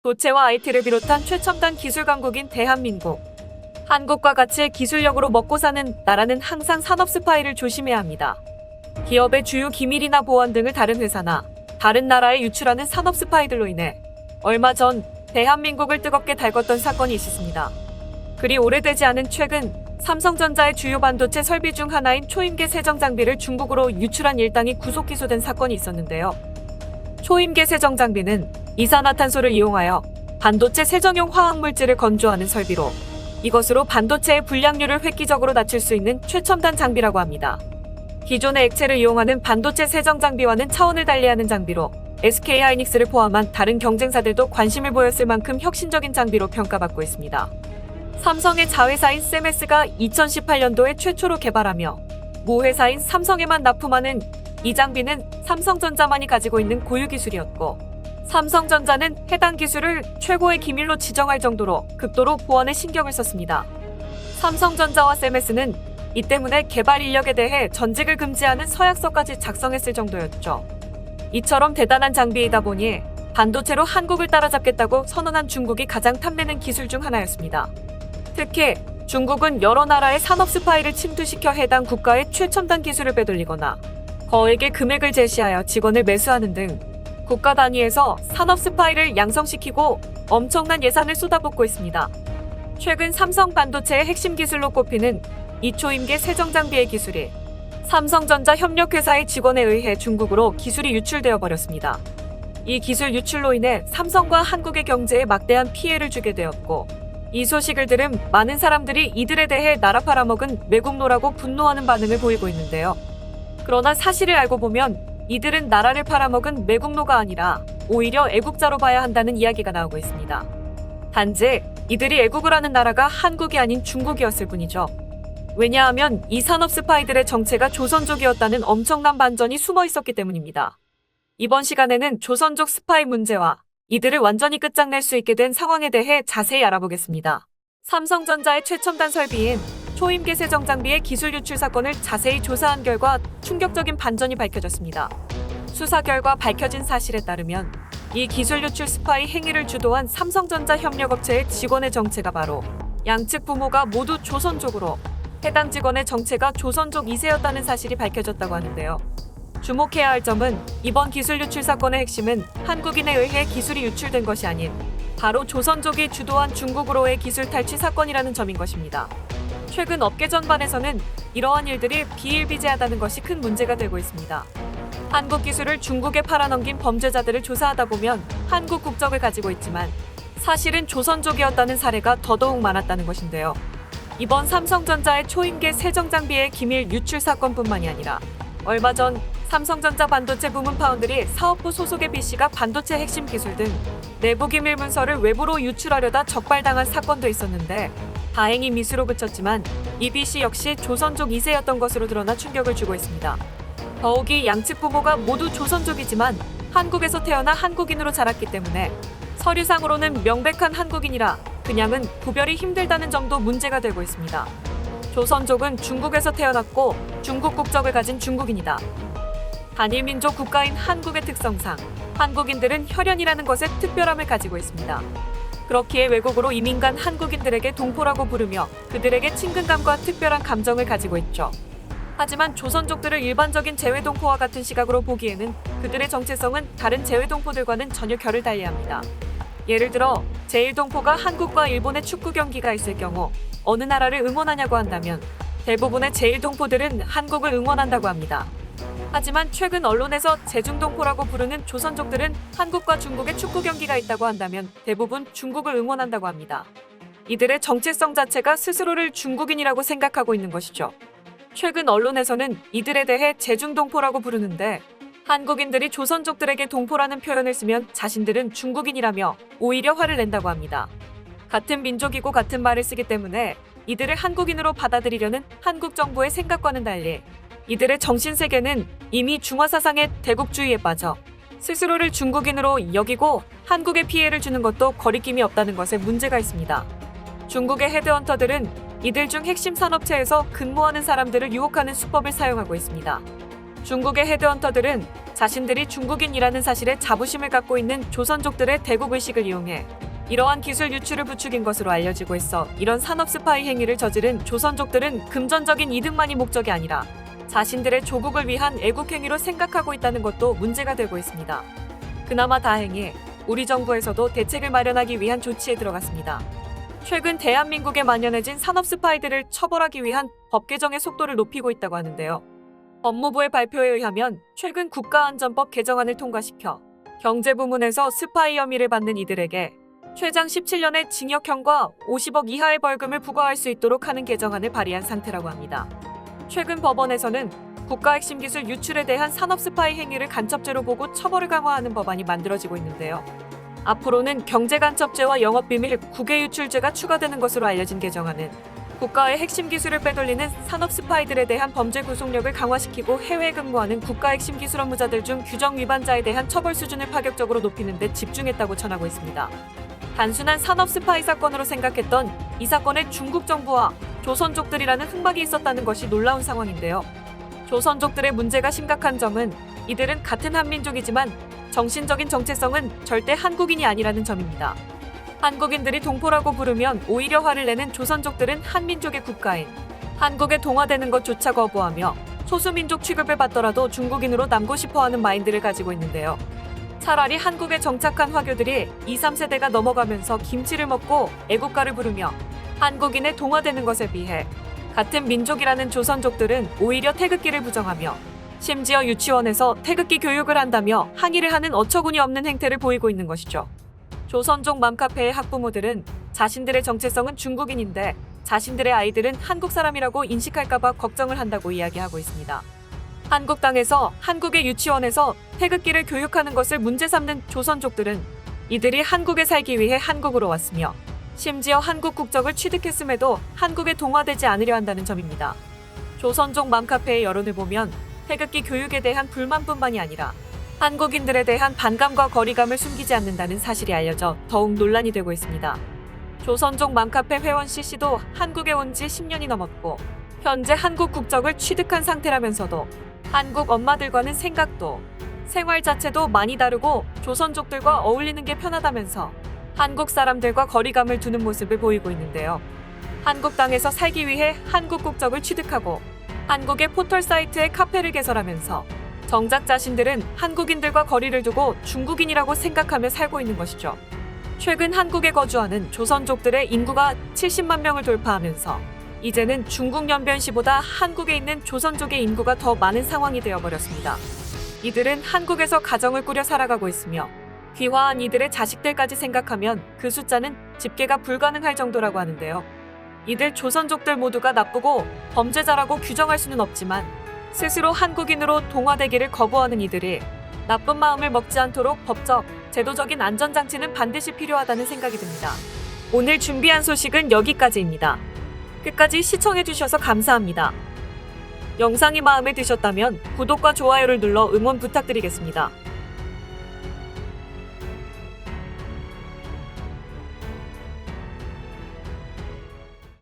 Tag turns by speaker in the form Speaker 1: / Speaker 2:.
Speaker 1: 도체와 IT를 비롯한 최첨단 기술 강국인 대한민국. 한국과 같이 기술력으로 먹고 사는 나라는 항상 산업 스파이를 조심해야 합니다. 기업의 주요 기밀이나 보안 등을 다른 회사나 다른 나라에 유출하는 산업 스파이들로 인해 얼마 전 대한민국을 뜨겁게 달궜던 사건이 있었습니다. 그리 오래되지 않은 최근 삼성전자의 주요 반도체 설비 중 하나인 초임계 세정 장비를 중국으로 유출한 일당이 구속 기소된 사건이 있었는데요. 초임계 세정 장비는 이산화탄소를 이용하여 반도체 세정용 화학물질을 건조하는 설비로 이것으로 반도체의 불량률을 획기적으로 낮출 수 있는 최첨단 장비라고 합니다. 기존의 액체를 이용하는 반도체 세정 장비와는 차원을 달리하는 장비로 SK하이닉스를 포함한 다른 경쟁사들도 관심을 보였을 만큼 혁신적인 장비로 평가받고 있습니다. 삼성의 자회사인 셈에스가 2018년도에 최초로 개발하며 모회사인 삼성에만 납품하는 이 장비는 삼성전자만이 가지고 있는 고유 기술이었고, 삼성전자는 해당 기술을 최고의 기밀로 지정할 정도로 극도로 보안에 신경을 썼습니다. 삼성전자와 셈에스는 이 때문에 개발 인력에 대해 전직을 금지하는 서약서까지 작성했을 정도였죠. 이처럼 대단한 장비이다 보니 반도체로 한국을 따라잡겠다고 선언한 중국이 가장 탐내는 기술 중 하나였습니다. 특히 중국은 여러 나라의 산업 스파이를 침투시켜 해당 국가의 최첨단 기술을 빼돌리거나 거액의 금액을 제시하여 직원을 매수하는 등 국가 단위에서 산업 스파이를 양성시키고 엄청난 예산을 쏟아붓고 있습니다. 최근 삼성 반도체의 핵심 기술로 꼽히는 이 초임계 세정 장비의 기술이 삼성전자 협력회사의 직원에 의해 중국으로 기술이 유출되어 버렸습니다. 이 기술 유출로 인해 삼성과 한국의 경제에 막대한 피해를 주게 되었고, 이 소식을 들은 많은 사람들이 이들에 대해 나라 팔아먹은 매국노라고 분노하는 반응을 보이고 있는데요. 그러나 사실을 알고 보면 이들은 나라를 팔아먹은 매국노가 아니라 오히려 애국자로 봐야 한다는 이야기가 나오고 있습니다. 단지 이들이 애국을 하는 나라가 한국이 아닌 중국이었을 뿐이죠. 왜냐하면 이 산업 스파이들의 정체가 조선족이었다는 엄청난 반전이 숨어 있었기 때문입니다. 이번 시간에는 조선족 스파이 문제와 이들을 완전히 끝장낼 수 있게 된 상황에 대해 자세히 알아보겠습니다. 삼성전자의 최첨단 설비인 초임계 세정 장비의 기술 유출 사건을 자세히 조사한 결과 충격적인 반전이 밝혀졌습니다. 수사 결과 밝혀진 사실에 따르면 이 기술 유출 스파이 행위를 주도한 삼성전자 협력업체의 직원의 정체가 바로 양측 부모가 모두 조선족으로 해당 직원의 정체가 조선족 2세였다는 사실이 밝혀졌다고 하는데요. 주목해야 할 점은 이번 기술 유출 사건의 핵심은 한국인에 의해 기술이 유출된 것이 아닌 바로 조선족이 주도한 중국으로의 기술 탈취 사건이라는 점인 것입니다. 최근 업계 전반에서는 이러한 일들이 비일비재하다는 것이 큰 문제가 되고 있습니다. 한국 기술을 중국에 팔아넘긴 범죄자들을 조사하다 보면 한국 국적을 가지고 있지만 사실은 조선족이었다는 사례가 더더욱 많았다는 것인데요. 이번 삼성전자의 초임계 세정 장비의 기밀 유출 사건뿐만이 아니라 얼마 전 삼성전자 반도체 부문 파운드리 사업부 소속의 B씨가 반도체 핵심 기술 등 내부 기밀 문서를 외부로 유출하려다 적발당한 사건도 있었는데, 다행히 미수로 그쳤지만 이 B씨 역시 조선족 2세였던 것으로 드러나 충격을 주고 있습니다. 더욱이 양측 부모가 모두 조선족이지만 한국에서 태어나 한국인으로 자랐기 때문에 서류상으로는 명백한 한국인이라 그냥은 구별이 힘들다는 점도 문제가 되고 있습니다. 조선족은 중국에서 태어났고 중국 국적을 가진 중국인이다. 단일민족 국가인 한국의 특성상 한국인들은 혈연이라는 것에 특별함을 가지고 있습니다. 그렇기에 외국으로 이민 간 한국인들에게 동포라고 부르며 그들에게 친근감과 특별한 감정을 가지고 있죠. 하지만 조선족들을 일반적인 재외동포와 같은 시각으로 보기에는 그들의 정체성은 다른 재외동포들과는 전혀 결을 달리합니다. 예를 들어 제1동포가 한국과 일본의 축구 경기가 있을 경우 어느 나라를 응원하냐고 한다면 대부분의 제1동포들은 한국을 응원한다고 합니다. 하지만 최근 언론에서 제중동포라고 부르는 조선족들은 한국과 중국의 축구 경기가 있다고 한다면 대부분 중국을 응원한다고 합니다. 이들의 정체성 자체가 스스로를 중국인이라고 생각하고 있는 것이죠. 최근 언론에서는 이들에 대해 제중동포라고 부르는데, 한국인들이 조선족들에게 동포라는 표현을 쓰면 자신들은 중국인이라며 오히려 화를 낸다고 합니다. 같은 민족이고 같은 말을 쓰기 때문에 이들을 한국인으로 받아들이려는 한국 정부의 생각과는 달리 이들의 정신세계는 이미 중화사상의 대국주의에 빠져 스스로를 중국인으로 여기고 한국에 피해를 주는 것도 거리낌이 없다는 것에 문제가 있습니다. 중국의 헤드헌터들은 이들 중 핵심 산업체에서 근무하는 사람들을 유혹하는 수법을 사용하고 있습니다. 중국의 헤드헌터들은 자신들이 중국인이라는 사실에 자부심을 갖고 있는 조선족들의 대국의식을 이용해 이러한 기술 유출을 부추긴 것으로 알려지고 있어 이런 산업 스파이 행위를 저지른 조선족들은 금전적인 이득만이 목적이 아니라 자신들의 조국을 위한 애국 행위로 생각하고 있다는 것도 문제가 되고 있습니다. 그나마 다행히 우리 정부에서도 대책을 마련하기 위한 조치에 들어갔습니다. 최근 대한민국에 만연해진 산업 스파이들을 처벌하기 위한 법 개정의 속도를 높이고 있다고 하는데요. 법무부의 발표에 의하면 최근 국가안전법 개정안을 통과시켜 경제 부문에서 스파이 혐의를 받는 이들에게 최장 17년의 징역형과 50억 이하의 벌금을 부과할 수 있도록 하는 개정안을 발의한 상태라고 합니다. 최근 법원에서는 국가 핵심 기술 유출에 대한 산업 스파이 행위를 간첩죄로 보고 처벌을 강화하는 법안이 만들어지고 있는데요. 앞으로는 경제간첩죄와 영업비밀, 국외유출죄가 추가되는 것으로 알려진 개정안은 국가의 핵심 기술을 빼돌리는 산업 스파이들에 대한 범죄 구속력을 강화시키고 해외에 근무하는 국가 핵심 기술 업무자들 중 규정 위반자에 대한 처벌 수준을 파격적으로 높이는 데 집중했다고 전하고 있습니다. 단순한 산업 스파이 사건으로 생각했던 이 사건에 중국 정부와 조선족들이라는 흑막이 있었다는 것이 놀라운 상황인데요. 조선족들의 문제가 심각한 점은 이들은 같은 한민족이지만 정신적인 정체성은 절대 한국인이 아니라는 점입니다. 한국인들이 동포라고 부르면 오히려 화를 내는 조선족들은 한민족의 국가인 한국에 동화되는 것조차 거부하며 소수민족 취급을 받더라도 중국인으로 남고 싶어하는 마인드를 가지고 있는데요. 차라리 한국에 정착한 화교들이 2, 3세대가 넘어가면서 김치를 먹고 애국가를 부르며 한국인에 동화되는 것에 비해 같은 민족이라는 조선족들은 오히려 태극기를 부정하며 심지어 유치원에서 태극기 교육을 한다며 항의를 하는 어처구니 없는 행태를 보이고 있는 것이죠. 조선족 맘카페의 학부모들은 자신들의 정체성은 중국인인데 자신들의 아이들은 한국 사람이라고 인식할까봐 걱정을 한다고 이야기하고 있습니다. 한국 땅에서 한국의 유치원에서 태극기를 교육하는 것을 문제 삼는 조선족들은 이들이 한국에 살기 위해 한국으로 왔으며 심지어 한국 국적을 취득했음에도 한국에 동화되지 않으려 한다는 점입니다. 조선족 맘카페의 여론을 보면 태극기 교육에 대한 불만뿐만이 아니라 한국인들에 대한 반감과 거리감을 숨기지 않는다는 사실이 알려져 더욱 논란이 되고 있습니다. 조선족 맘카페 회원 C씨도 한국에 온 지 10년이 넘었고 현재 한국 국적을 취득한 상태라면서도 한국 엄마들과는 생각도 생활 자체도 많이 다르고 조선족들과 어울리는 게 편하다면서 한국 사람들과 거리감을 두는 모습을 보이고 있는데요. 한국 땅에서 살기 위해 한국 국적을 취득하고 한국의 포털 사이트에 카페를 개설하면서 정작 자신들은 한국인들과 거리를 두고 중국인이라고 생각하며 살고 있는 것이죠. 최근 한국에 거주하는 조선족들의 인구가 70만 명을 돌파하면서 이제는 중국 연변시보다 한국에 있는 조선족의 인구가 더 많은 상황이 되어버렸습니다. 이들은 한국에서 가정을 꾸려 살아가고 있으며 귀화한 이들의 자식들까지 생각하면 그 숫자는 집계가 불가능할 정도라고 하는데요. 이들 조선족들 모두가 나쁘고 범죄자라고 규정할 수는 없지만 스스로 한국인으로 동화되기를 거부하는 이들이 나쁜 마음을 먹지 않도록 법적, 제도적인 안전장치는 반드시 필요하다는 생각이 듭니다. 오늘 준비한 소식은 여기까지입니다. 끝까지 시청해주셔서 감사합니다. 영상이 마음에 드셨다면 구독과 좋아요를 눌러 응원 부탁드리겠습니다.